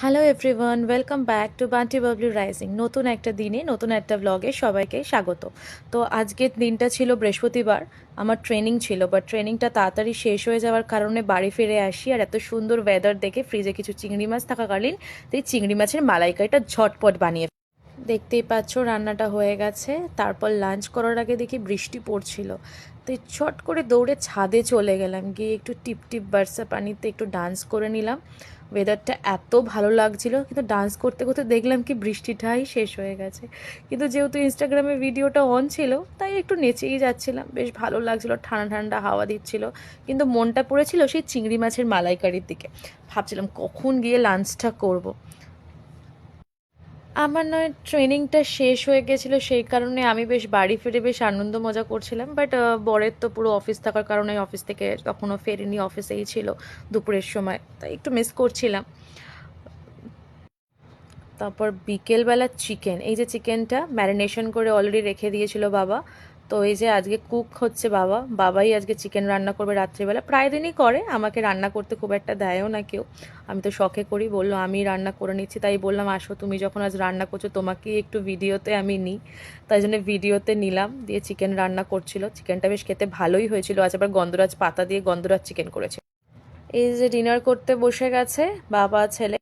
Hello everyone, welcome back to Bunty Babli rising. নতুন একটা দিনে নতুন একটা ব্লগে সবাইকে স্বাগত। তো আজকের দিনটা ছিল বৃহস্পতিবার, আমার ট্রেনিং ছিল, বাট ট্রেনিংটা তাড়াতাড়ি শেষ হয়ে যাওয়ার কারণে বাড়ি ফিরে আসি। আর এত সুন্দর ওয়েদার দেখে ফ্রিজে কিছু চিংড়ি মাছ থাকাকালীন এই চিংড়ি মাছের মালাইকারিটা ঝটপট বানিয়ে দেখতেই পাচ্ছ রান্নাটা হয়ে গেছে। তারপর লাঞ্চ করার আগে দেখি বৃষ্টি পড়ছিল, তো ছট করে দৌড়ে ছাদে চলে গেলাম, গিয়ে একটু টিপ টিপ বার্ষা পানিতে একটু ডান্স করে নিলাম। ওয়েদারটা এত ভালো লাগছিল, কিন্তু ডান্স করতে করতে দেখলাম কি বৃষ্টিটাই শেষ হয়ে গেছে। কিন্তু যেহেতু ইনস্টাগ্রামে ভিডিওটা অন ছিল, তাই একটু নেচেই যাচ্ছিলাম, বেশ ভালো লাগছিল, ঠান্ডা ঠান্ডা হাওয়া দিচ্ছিল। কিন্তু মনটা পড়েছিল সেই চিংড়ি মাছের মালাইকারির দিকে। ভাবছিলাম কখন গিয়ে লাঞ্চটা করব। আমার নয় ট্রেনিংটা শেষ হয়ে গেছিলো, সেই কারণে আমি বেশ বাড়ি ফিরে বেশ আনন্দ মজা করছিলাম। বাট বরের তো পুরো অফিস থাকার কারণে অফিস থেকে তখনও ফেরেনি, অফিসেই ছিল দুপুরের সময়, তাই একটু মিস করছিলাম। তারপর বিকেলবেলা চিকেন, এই যে চিকেনটা ম্যারিনেশন করে অলরেডি রেখে দিয়েছিল বাবা। তো এই যে আজকে কুক হচ্ছে বাবাই আজকে চিকেন রান্না করবে রাত্রিবেলা। প্রায় দিনই করে, আমাকে রান্না করতে খুব একটা দেয়ও না কেউ, আমি তো শখে করি। বললো আমি রান্না করে নিচ্ছি, তাই বললাম আসো তুমি যখন আজ রান্না করছো তোমাকেই একটু ভিডিওতে আমি নিই। তাই জন্য ভিডিওতে নিলাম, দিয়ে চিকেন রান্না করছিল। চিকেনটা বেশ খেতে ভালোই হয়েছিল। আজ আবার গন্ধরাজ পাতা দিয়ে গন্ধরাজ চিকেন করেছে। এই যে ডিনার করতে বসে গেছে বাবা ছেলে।